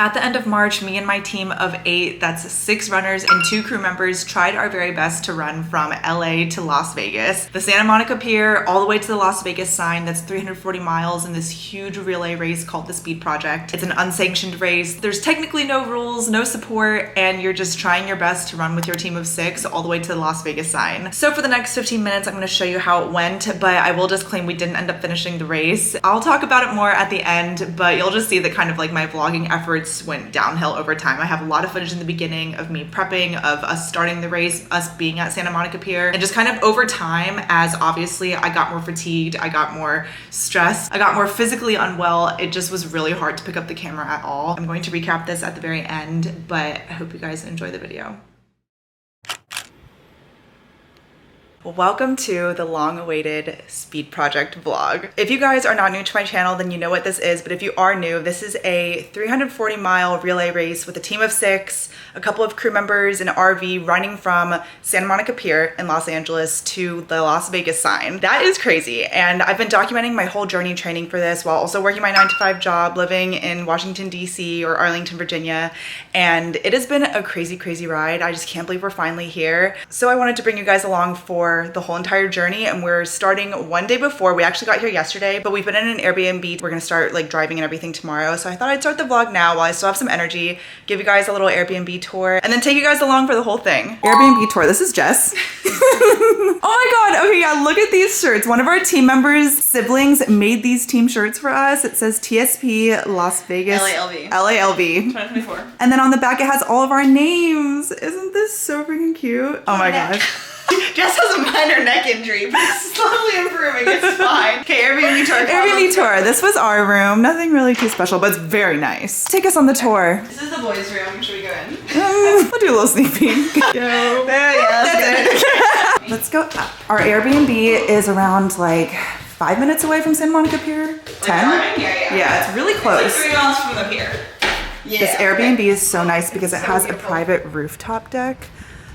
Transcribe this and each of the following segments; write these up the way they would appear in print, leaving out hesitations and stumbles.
At the end of March, me and my team of 8, that's 6 runners and 2 crew members, tried our very best to run from LA to Las Vegas. The Santa Monica Pier all the way to the Las Vegas sign. That's 340 miles in this huge relay race called the Speed Project. It's an unsanctioned race. There's technically no rules, no support, and you're just trying your best to run with your team of 6 all the way to the Las Vegas sign. So for the next 15 minutes, I'm gonna show you how it went, but I will just claim we didn't end up finishing the race. I'll talk about it more at the end, but you'll just see that kind of like my vlogging efforts went downhill over time. I have a lot of footage in the beginning of me prepping, of us starting the race, us being at Santa Monica Pier, and just kind of over time, as obviously I got more fatigued, I got more stressed, I got more physically unwell, it just was really hard to pick up the camera at all. I'm going to recap this at the very end, but I hope you guys enjoy the video. Welcome to the long-awaited Speed Project vlog. If you guys are not new to my channel, then you know what this is, but if you are new, this is a 340-mile relay race with a team of 6, a couple of crew members, an RV running from Santa Monica Pier in Los Angeles to the Las Vegas sign. That is crazy, and I've been documenting my whole journey training for this while also working my 9-to-5 job, living in Washington, D.C. or Arlington, Virginia, and it has been a crazy, crazy ride. I just can't believe we're finally here. So I wanted to bring you guys along for the whole entire journey, and we're starting one day before. We actually got here yesterday, but we've been in an Airbnb. We're gonna start like driving and everything tomorrow, so I thought I'd start the vlog now while I still have some energy, give you guys a little Airbnb tour, and then take you guys along for the whole thing. Airbnb tour. This is Jess. Oh my god. Okay, yeah, look at these shirts. One of our team members' siblings made these team shirts for us. It says TSP Las Vegas LALV 2024, and then on the back it has all of our names. Isn't this so freaking cute? Oh my gosh. Jess has a minor neck injury, but it's slowly improving. It's fine. Okay, Airbnb tour. Airbnb tour. This was our room. Nothing really too special, but it's very nice. Take us on the tour. This is the boys' room. Should we go in? We'll do a little sneak peek. There, yeah, that's it. Let's go up. Our Airbnb is around like 5 minutes away from Santa Monica Pier. 10? Yeah, it's really close. It's like 3 miles from the pier. Yeah. This Airbnb is so nice because it has a private rooftop deck.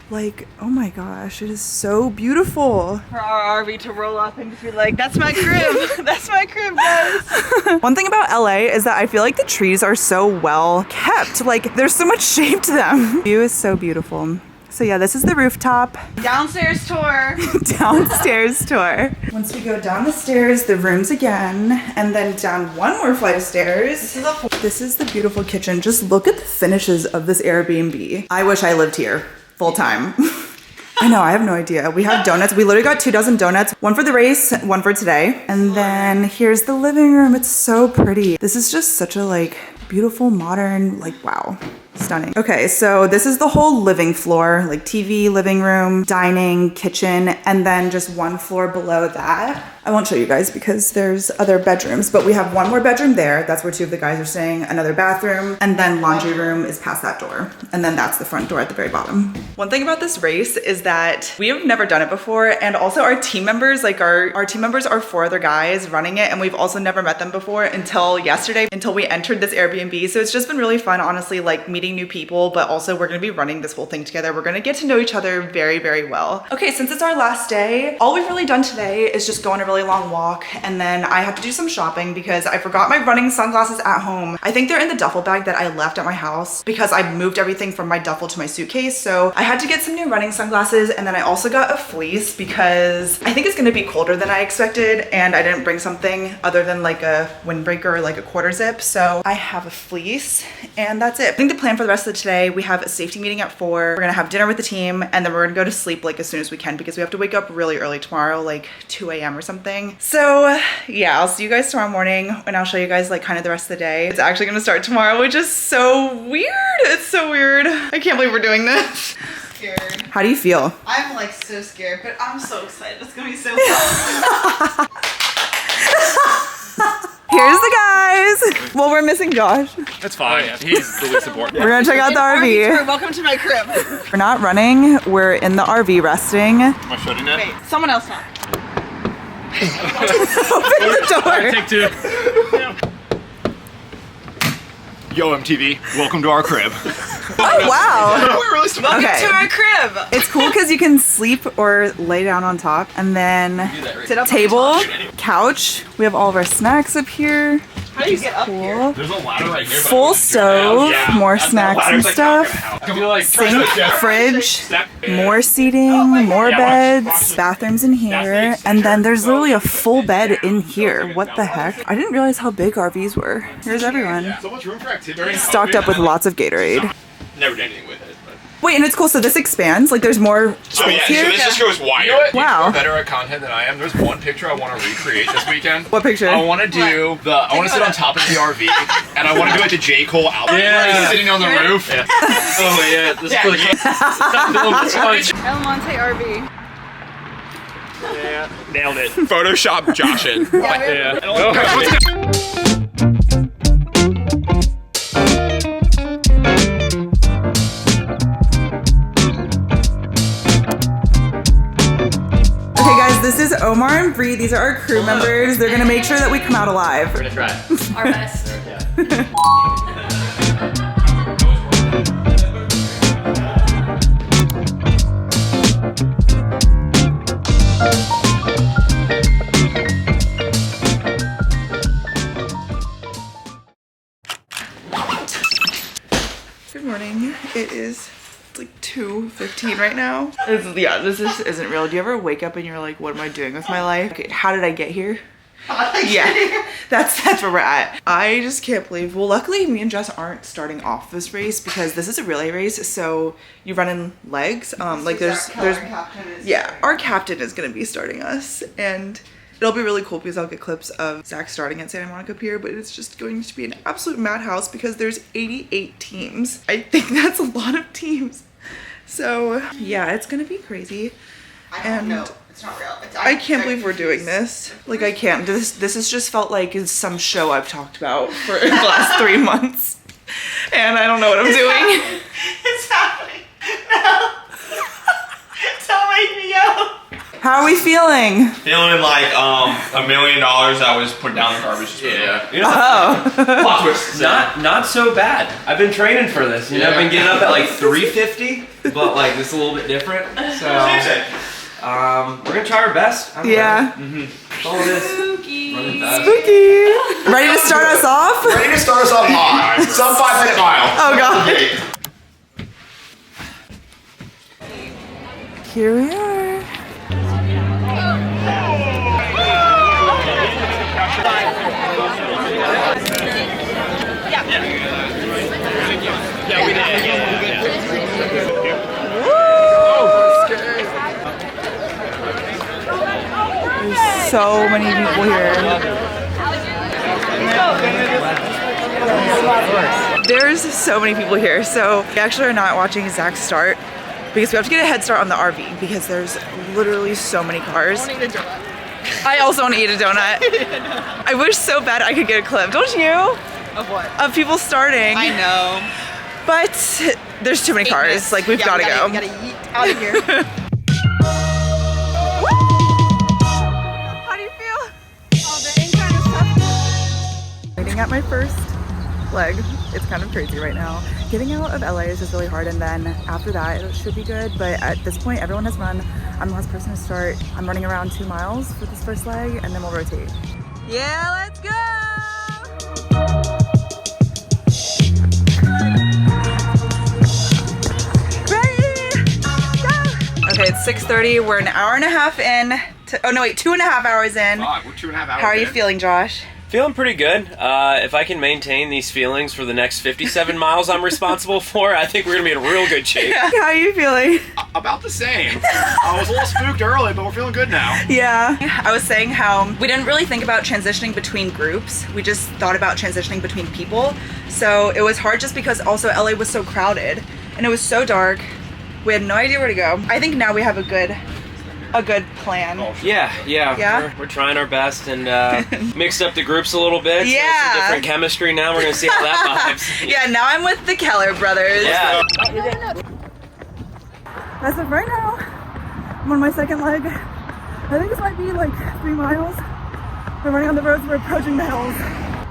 Like, oh my gosh, it is so beautiful. For our RV to roll up and just be like, that's my crib. That's my crib, guys. One thing about LA is that I feel like the trees are so well kept. Like, there's so much shape to them. The view is so beautiful. So yeah, this is the rooftop. Downstairs tour. Downstairs tour. Once we go down the stairs, the rooms again, and then down one more flight of stairs. This is the beautiful kitchen. Just look at the finishes of this Airbnb. I wish I lived here full time. I know, I have no idea. We have donuts. We literally got 2 dozen donuts, one for the race, one for today. And then here's the living room. It's so pretty. This is just such a like beautiful, modern, like wow. Stunning. Okay, so this is the whole living floor, like TV, living room, dining, kitchen, and then just one floor below that. I won't show you guys because there's other bedrooms, but we have one more bedroom there. That's where 2 of the guys are staying, another bathroom, and then laundry room is past that door. And then that's the front door at the very bottom. One thing about this race is that we have never done it before, and also our team members, like our team members are 4 other guys running it, and we've also never met them before until yesterday, until we entered this Airbnb. So it's just been really fun, honestly, like meeting new people, but also we're gonna be running this whole thing together. We're gonna get to know each other very, very well. Okay, since it's our last day, all we've really done today is just go on a really long walk, and then I have to do some shopping because I forgot my running sunglasses at home. I think they're in the duffel bag that I left at my house because I moved everything from my duffel to my suitcase. So I had to get some new running sunglasses, and then I also got a fleece because I think it's gonna be colder than I expected, and I didn't bring something other than like a windbreaker or like a quarter zip. So I have a fleece, and that's it. I think the plan for the rest of today, we have a safety meeting at 4. We're gonna have dinner with the team, and then we're gonna go to sleep like as soon as we can because we have to wake up really early tomorrow, like 2 a.m. or something. So yeah, I'll see you guys tomorrow morning, and I'll show you guys like kind of the rest of the day. It's actually gonna start tomorrow, which is so weird. It's so weird. I can't believe we're doing this. Scared. How do you feel? I'm like so scared, but I'm so excited. It's gonna be so fun. Here's the guys. Well, we're missing Josh. That's fine. He's the least important. We're gonna check out the RV. Tour. Welcome to my crib. We're not running. We're in the RV resting. Am I shutting it? Wait, someone else talk. Open the door. Take 2. Yo, MTV, welcome to our crib. Oh, wow. We're really welcome Okay. to our crib. It's cool because you can sleep or lay down on top, and then Sit up table, couch. We have all of our snacks up here. How do you get up Cool. here? There's a ladder right here. Full stove, more snacks and stuff. Like, Sink, fridge, more seating, more beds, bathrooms in here, and then there's literally a full bed in here. What the heck? I didn't realize how big RVs were. Here's everyone. So much room for activity. Stocked up with lots of Gatorade. Never did anything with it. Wait, and it's cool, so this expands? Like there's more space here? So this just goes wider. Wow. You're better at content than I am. There's one picture I want to recreate this weekend. What picture? I want to do I want to sit on top of the RV, and I want to do like the J. Cole album. Yeah. He's sitting on the roof. Yeah. Oh yeah, this is for the El Monte RV. Yeah, nailed it. Photoshop Josh in. Yeah. Okay guys, this is Omar and Bree. These are our crew members. They're gonna make sure that we come out alive. We're gonna try. Our best. Good morning. It is like 2:15 right now. This isn't real. Do you ever wake up and you're like, what am I doing with my life? Okay, how did I get here? Yeah, that's where we're at. I just can't believe. Well, luckily me and Jess aren't starting off this race because this is a relay race. So you run in legs. Like there's yeah, our captain is gonna be starting us, and it'll be really cool because I'll get clips of Zach starting at Santa Monica Pier, but it's just going to be an absolute madhouse because there's 88 teams. I think that's a lot of teams. So yeah, it's gonna be crazy. I know. It's not real. I can't believe we're doing this. Like I can't. This has just felt like it's some show I've talked about for the last 3 months. And I don't know what I'm doing. It's happening. No. Don't make me yell. How are we feeling? Feeling like $1 million that was put down the garbage. Yeah. You know, plot twist. Not so bad. I've been training for this. You know, I've been getting up at like 3:50, but like this is a little bit different. So we're gonna try our best. I don't know. That's all it is. Spooky. Running fast. Spooky. Ready to start us off? Ready to start us off hot. Some 5-minute mile. Oh god. Here we are. Yeah, we did. There's so many people here. There's so many people here. So we actually are not watching Zach start because we have to get a head start on the RV because there's literally so many cars. I also want to eat a donut. I wish so bad I could get a clip. Don't you? Of what? Of people starting. I know. But there's too many cars. Like we've got to go. We gotta yeet out of here. How do you feel? Waiting at my first leg. It's kind of crazy right now. Getting out of LA is just really hard, and then after that it should be good, but at this point everyone has run. I'm the last person to start. I'm running around 2 miles for this first leg and then we'll rotate. Yeah, let's go! Okay, it's 6:30. We're an hour and a half in. Oh no, wait, 2.5 hours in. We're 2.5 hours. How are you feeling, Josh? Feeling pretty good. If I can maintain these feelings for the next 57 miles I'm responsible for, I think we're gonna be in real good shape. How are you feeling? About the same. I was a little spooked early, but we're feeling good now. Yeah. I was saying how we didn't really think about transitioning between groups. We just thought about transitioning between people. So it was hard just because also LA was so crowded and it was so dark. We had no idea where to go. I think now we have a good plan. Yeah. We're trying our best and mixed up the groups a little bit. So Yeah. some different chemistry now. We're gonna see how that vibes. Yeah, now I'm with the Keller brothers. Yeah. As of right now, I'm on my second leg. I think this might be like 3 miles. We're running on the roads, we're approaching the hills.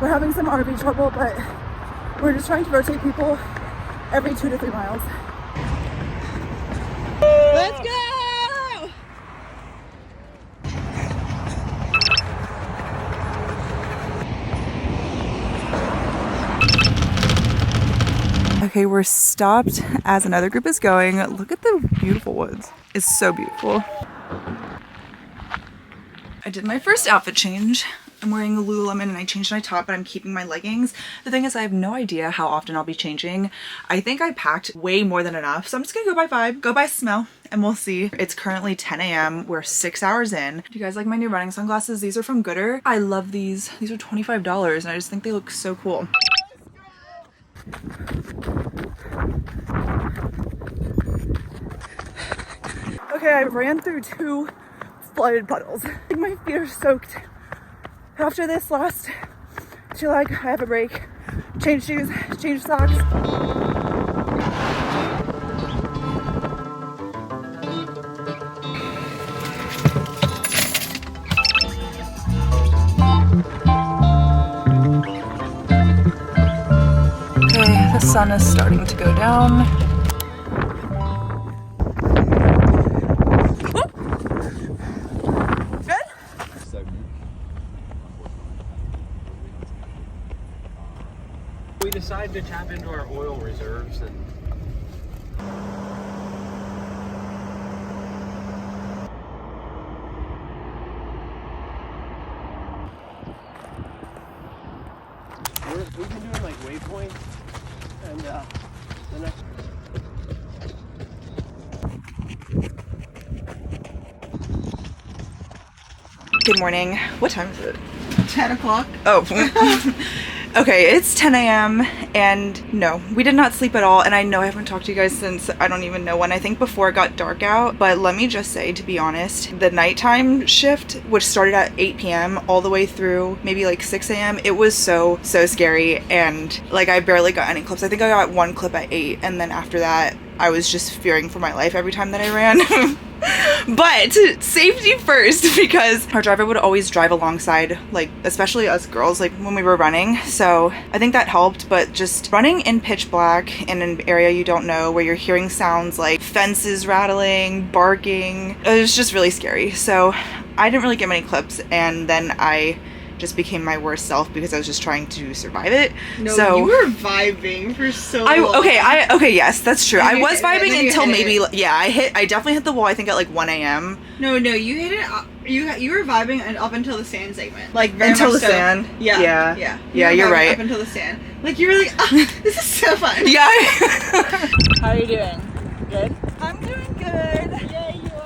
We're having some RV trouble, but we're just trying to rotate people every 2 to 3 miles. Let's go! Okay, we're stopped as another group is going. Look at the beautiful woods. It's so beautiful. I did my first outfit change. I'm wearing a Lululemon and I changed my top, but I'm keeping my leggings. The thing is, I have no idea how often I'll be changing. I think I packed way more than enough, so I'm just gonna go by vibe, go by smell, and we'll see. It's currently 10 a.m. We're 6 hours in. Do you guys like my new running sunglasses? These are from Gooder. I love these. These are $25 and I just think they look so cool. Okay, I ran through 2 flooded puddles. I think my feet are soaked. After this last 2 leg, I have a break. Change shoes, change socks. Okay, the sun is starting to go down. We decided to tap into our oil reserves and we've been doing like waypoints and the next Good morning. What time is it? 10 o'clock. Oh. Okay, it's 10 a.m. and no, we did not sleep at all. And I know I haven't talked to you guys since I don't even know when. I think before it got dark out. But let me just say, to be honest, the nighttime shift, which started at 8 p.m. all the way through maybe like 6 a.m., it was so scary. And like I barely got any clips. I think I got 1 clip at 8. And then after that, I was just fearing for my life every time that I ran. But safety first, because our driver would always drive alongside, like especially us girls, like when we were running. So I think that helped. But just running in pitch black in an area you don't know, where you're hearing sounds like fences rattling, barking, it was just really scary. So I didn't really get many clips, and then I just became my worst self because I was just trying to survive it. No, so you were vibing for so long. Okay, yes, that's true. I was vibing until maybe, it. yeah, I definitely hit the wall, I think at like 1 a.m. No, you hit it. You were vibing and up until the sand segment. Like very Until much the so. sand? Yeah. Yeah. You Yeah, were you're vibing right. Up until the sand. Like you were like, oh, this is so fun. Yeah. How are you doing? Good? I'm doing good. Yeah, you are.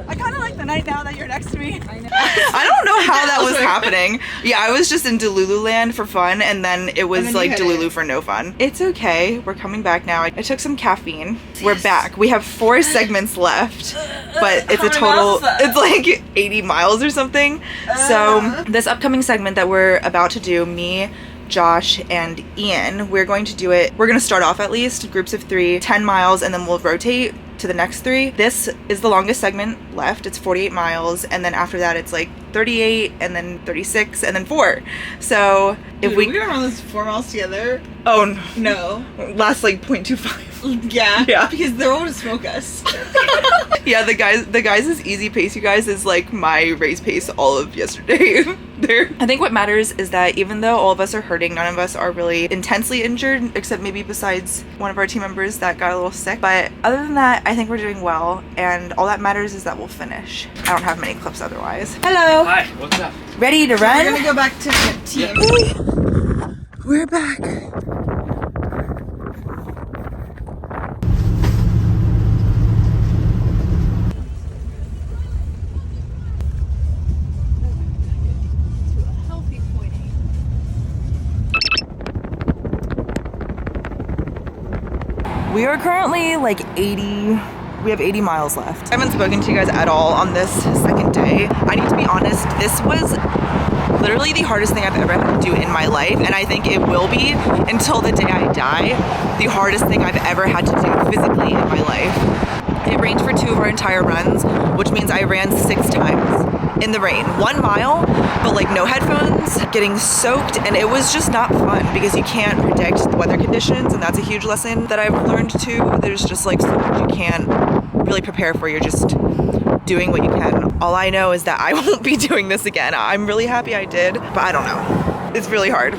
I kind of like the night now that you're next to me. I know. I don't know how that was happening. Yeah, I was just in Delulu land for fun, and then it was then like you hit Delulu it. for no fun. It's okay. We're coming back now. I took some caffeine. We're back. We have 4 segments left, but it's a total, it's like 80 miles or something. So this upcoming segment that we're about to do, me, Josh, and Ian, we're going to do it. We're going to start off at least groups of 3, 10 miles, and then we'll rotate to the next 3. This is the longest segment left. It's 48 miles, and then after that it's like 38, and then 36, and then 4. So if Dude, we we're gonna run this 4 miles together. oh No. last like 0.25. Yeah. Yeah. Because they're all to smoke us. Yeah, the guys' easy pace, you guys, is like my race pace all of yesterday. I think what matters is that even though all of us are hurting, none of us are really intensely injured, except maybe besides one of our team members that got a little sick. But other than that, I think we're doing well, and all that matters is that we'll finish. I don't have many clips otherwise. Hello. Hi, what's up? Ready to We're run? gonna go back to the team. We're back. We are currently like 80, we have 80 miles left. I haven't spoken to you guys at all on this second day. I need to be honest, this was literally the hardest thing I've ever had to do in my life, and I think it will be until the day I die, the hardest thing I've ever had to do physically in my life. It rained for 2 of our entire runs, which means I ran 6 times in the rain. 1 mile, but like no headphones, getting soaked, and it was just not fun because you can't predict the weather conditions, and that's a huge lesson that I've learned too. There's just like so much you can't really prepare for. You're just doing what you can. All I know is that I won't be doing this again. I'm really happy I did, but I don't know. It's really hard.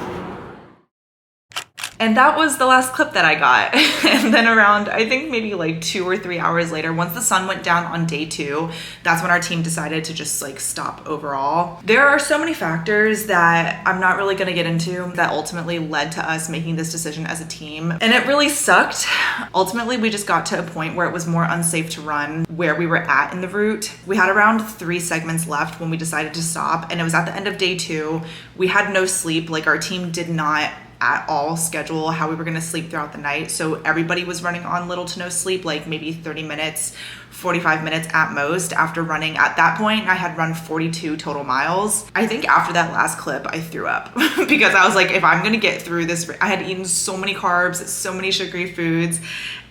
And that was the last clip that I got. And then around, I think maybe like 2 or 3 hours later, once the sun went down on day 2, that's when our team decided to just like stop overall. There are so many factors that I'm not really gonna get into that ultimately led to us making this decision as a team. And it really sucked. Ultimately, we just got to a point where it was more unsafe to run where we were at in the route. We had around 3 segments left when we decided to stop, and it was at the end of day 2. We had no sleep. Like, our team did not at all schedule how we were going to sleep throughout the night. So everybody was running on little to no sleep, like maybe 30 minutes, 45 minutes at most. After running, at that point, I had run 42 total miles. I think after that last clip, I threw up because I was like, if I'm going to get through this, I had eaten so many carbs, so many sugary foods.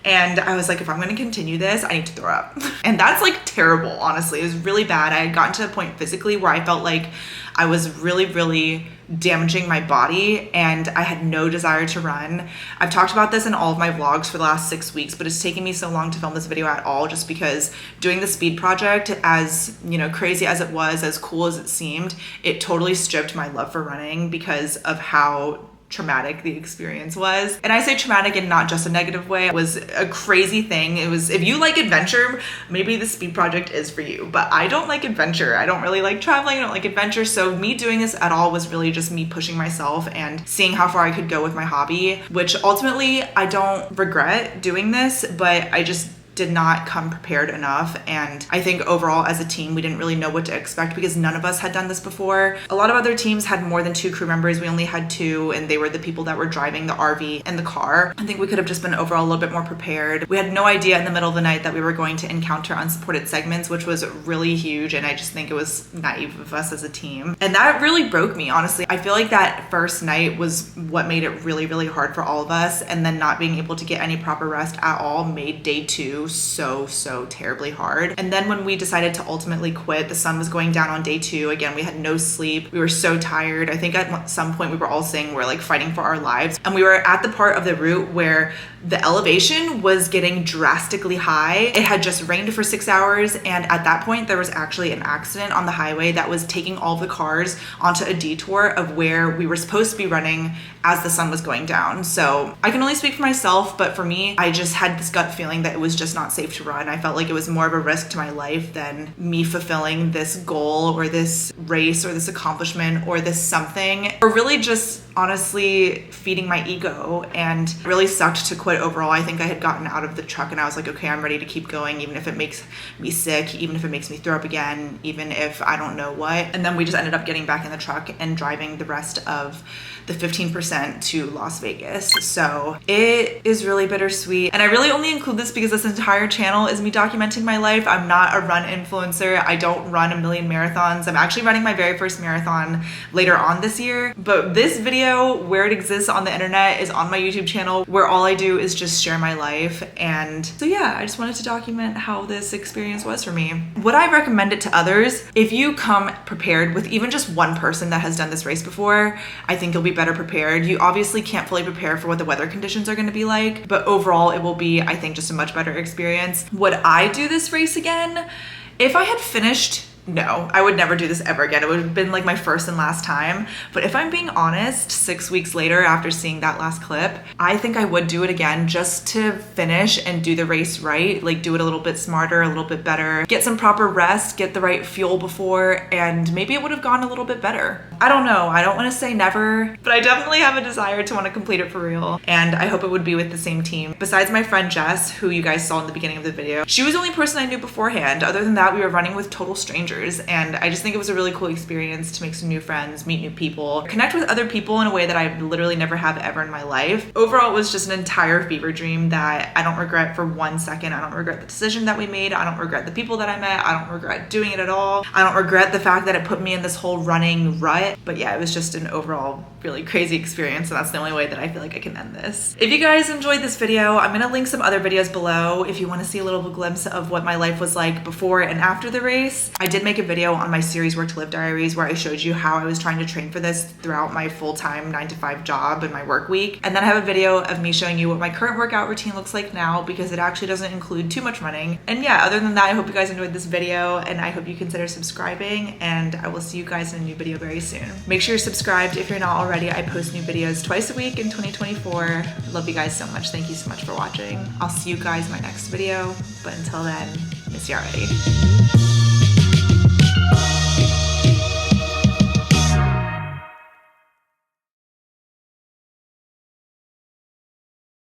And I was like, if I'm gonna continue this, I need to throw up. And that's like terrible, honestly. It was really bad. I had gotten to a point physically where I felt like I was really, really damaging my body and I had no desire to run. I've talked about this in all of my vlogs for the last 6 weeks, but it's taken me so long to film this video at all just because doing the speed project, as you know, crazy as it was, as cool as it seemed, it totally stripped my love for running because of how traumatic the experience was. And I say traumatic in not just a negative way. It was a crazy thing. It was, if you like adventure, maybe the speed project is for you, but I don't like adventure. I don't really like traveling. I don't like adventure. So me doing this at all was really just me pushing myself and seeing how far I could go with my hobby, which ultimately I don't regret doing this, but I just did not come prepared enough. And I think overall as a team, we didn't really know what to expect because none of us had done this before. A lot of other teams had more than 2 crew members. We only had 2, and they were the people that were driving the RV and the car. I think we could have just been overall a little bit more prepared. We had no idea in the middle of the night that we were going to encounter unsupported segments, which was really huge. And I just think it was naive of us as a team. And that really broke me, honestly. I feel like that first night was what made it really, really hard for all of us. And then not being able to get any proper rest at all made day 2 so terribly hard. And then when we decided to ultimately quit, the sun was going down on day 2. Again, we had no sleep. We were so tired. I think at some point we were all saying we're like fighting for our lives. And we were at the part of the route where the elevation was getting drastically high. It had just rained for 6 hours. And at that point, there was actually an accident on the highway that was taking all of the cars onto a detour of where we were supposed to be running as the sun was going down. So I can only speak for myself, but for me, I just had this gut feeling that it was just not safe to run. I felt like it was more of a risk to my life than me fulfilling this goal or this race or this accomplishment or this something, or really just honestly feeding my ego. And it really sucked to quit overall. I think I had gotten out of the truck and I was like, okay, I'm ready to keep going, even if it makes me sick, even if it makes me throw up again, even if I don't know what. And then we just ended up getting back in the truck and driving the rest of the 15% to Las Vegas. So it is really bittersweet. And I really only include this because this entire channel is me documenting my life. I'm not a run influencer. I don't run a million marathons. I'm actually running my very first marathon later on this year. But this video, where it exists on the internet, is on my YouTube channel, where all I do is just share my life. And so yeah, I just wanted to document how this experience was for me. Would I recommend it to others? If you come prepared with even just one person that has done this race before, I think you'll be better prepared. You obviously can't fully prepare for what the weather conditions are going to be like, but overall it will be, I think, just a much better experience. Would I do this race again? If I had finished, no, I would never do this ever again. It would have been like my first and last time. But if I'm being honest, 6 weeks later after seeing that last clip, I think I would do it again just to finish and do the race right. Like do it a little bit smarter, a little bit better, get some proper rest, get the right fuel before, and maybe it would have gone a little bit better. I don't know. I don't want to say never, but I definitely have a desire to want to complete it for real. And I hope it would be with the same team. Besides my friend Jess, who you guys saw in the beginning of the video, she was the only person I knew beforehand. Other than that, we were running with total strangers. And I just think it was a really cool experience to make some new friends, meet new people, connect with other people in a way that I literally never have ever in my life. Overall, it was just an entire fever dream that I don't regret for 1 second. I don't regret the decision that we made. I don't regret the people that I met. I don't regret doing it at all. I don't regret the fact that it put me in this whole running rut. But yeah, it was just an overall really crazy experience, and that's the only way that I feel like I can end this. If you guys enjoyed this video, I'm gonna link some other videos below if you want to see a little glimpse of what my life was like before and after the race. I did did make a video on my series Work to Live diaries where I showed you how I was trying to train for this throughout my full-time 9-to-5 job and my work week. And then I have a video of me showing you what my current workout routine looks like now, because it actually doesn't include too much running. And yeah, other than that, I hope you guys enjoyed this video, and I hope you consider subscribing, and I will see you guys in a new video very soon. Make sure you're subscribed if you're not already. I post new videos twice a week in 2024. Love you guys so much. Thank you so much for watching. I'll see you guys in my next video, but until then, miss you already.